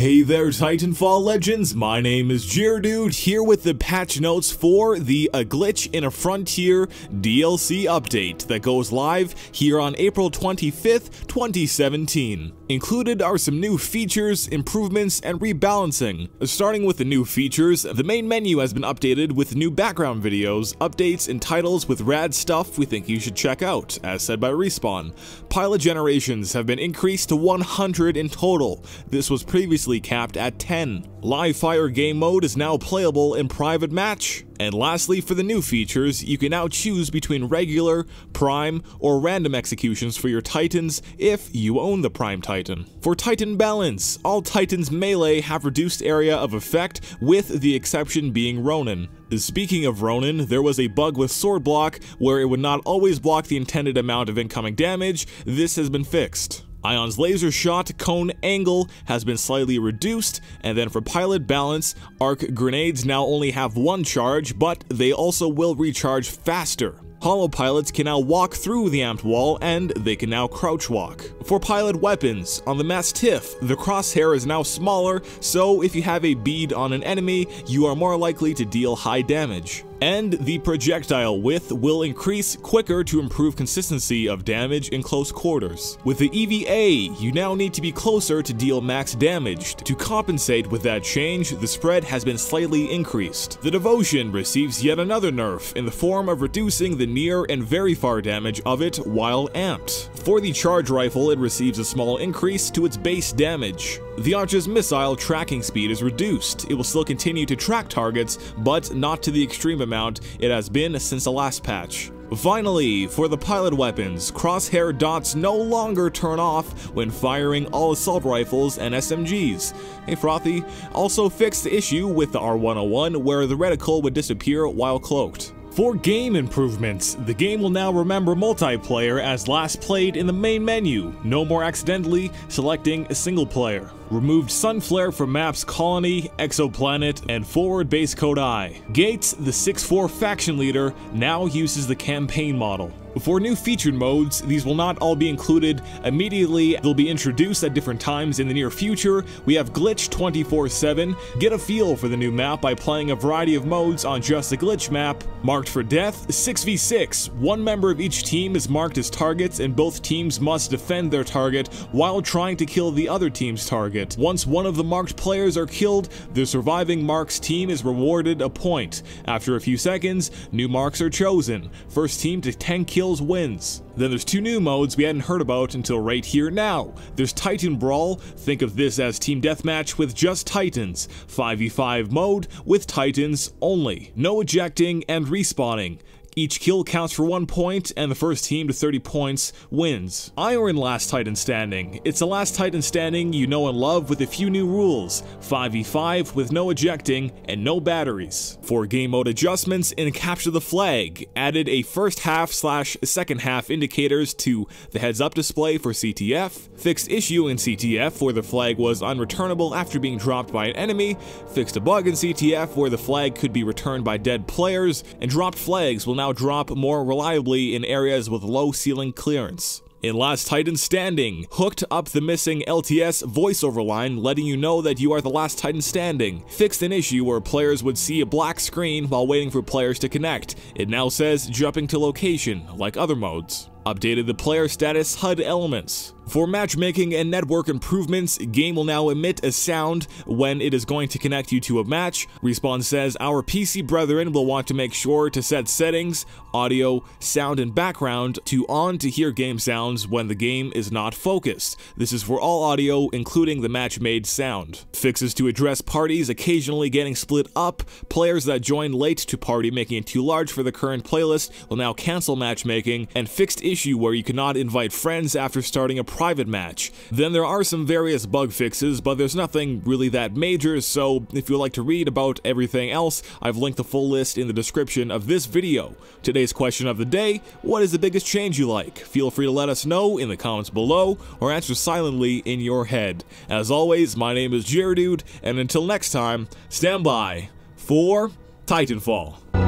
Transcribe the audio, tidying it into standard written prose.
Hey there Titanfall legends, my name is Gyaradude here with the patch notes for the A Glitch in a Frontier DLC update that goes live here on April 25th, 2017. Included are some new features, improvements, and rebalancing. Starting with the new features, the main menu has been updated with new background videos, updates, and titles with rad stuff we think you should check out, as said by Respawn. Pilot generations have been increased to 100 in total. This was previously capped at 10. Live fire game mode is now playable in private match. And lastly, for the new features, you can now choose between regular, prime, or random executions for your Titans if you own the Prime Titan. For Titan balance, all Titans melee have reduced area of effect, with the exception being Ronin. Speaking of Ronin, there was a bug with sword block where it would not always block the intended amount of incoming damage. This has been fixed. Ion's laser shot cone angle has been slightly reduced, and then for pilot balance, arc grenades now only have one charge, but they also will recharge faster. Hollow pilots can now walk through the amped wall, and they can now crouch walk. For pilot weapons, on the Mastiff, the crosshair is now smaller, so if you have a bead on an enemy, you are more likely to deal high damage. And the projectile width will increase quicker to improve consistency of damage in close quarters. With the EVA, you now need to be closer to deal max damage. To compensate with that change, the spread has been slightly increased. The Devotion receives yet another nerf in the form of reducing the near and very far damage of it while amped. For the charge rifle, it receives a small increase to its base damage. The Archer's missile tracking speed is reduced. It will still continue to track targets, but not to the extreme amount it has been since the last patch. Finally, for the pilot weapons, crosshair dots no longer turn off when firing all assault rifles and SMGs. Hey Frothy also fixed the issue with the R101 where the reticle would disappear while cloaked. For game improvements, the game will now remember multiplayer as last played in the main menu, no more accidentally selecting a single player. Removed Sunflare from maps Colony, Exoplanet, and Forward Base Code I. Gates, the 6-4 faction leader, now uses the campaign model. For new featured modes, these will not all be included immediately. They'll be introduced at different times in the near future. We have Glitch 24/7. Get a feel for the new map by playing a variety of modes on just the Glitch map. Marked for Death, 6v6. One member of each team is marked as targets, and both teams must defend their target while trying to kill the other team's target. Once one of the marked players are killed, the surviving mark's team is rewarded a point. After a few seconds, new marks are chosen. First team to 10 kills wins. Then there's two new modes we hadn't heard about until right here now. There's Titan Brawl, think of this as team deathmatch with just Titans. 5v5 mode with Titans only. No ejecting and respawning. Each kill counts for 1 point, and the first team to 30 points wins. Iron Last Titan Standing. It's the last Titan standing you know and love with a few new rules. 5v5 with no ejecting and no batteries. For game mode adjustments in Capture the Flag, added a first half/second half indicators to the heads up display for CTF, fixed issue in CTF where the flag was unreturnable after being dropped by an enemy, fixed a bug in CTF where the flag could be returned by dead players, and dropped flags will now drop more reliably in areas with low ceiling clearance. In Last Titan Standing, hooked up the missing LTS voiceover line letting you know that you are the last Titan standing. Fixed an issue where players would see a black screen while waiting for players to connect. It now says jumping to location, like other modes. Updated the player status HUD elements. For matchmaking and network improvements, game will now emit a sound when it is going to connect you to a match. Respawn says our PC brethren will want to make sure to set settings, audio, sound, and background to on to hear game sounds when the game is not focused. This is for all audio, including the match-made sound. Fixes to address parties occasionally getting split up. Players that join late to party making it too large for the current playlist will now cancel matchmaking, and fixed issue where you cannot invite friends after starting a private match. Then there are some various bug fixes, but there's nothing really that major, so if you'd like to read about everything else, I've linked the full list in the description of this video. Today's question of the day: what is the biggest change you like? Feel free to let us know in the comments below, or answer silently in your head. As always, my name is Gyaradude, and until next time, stand by for Titanfall.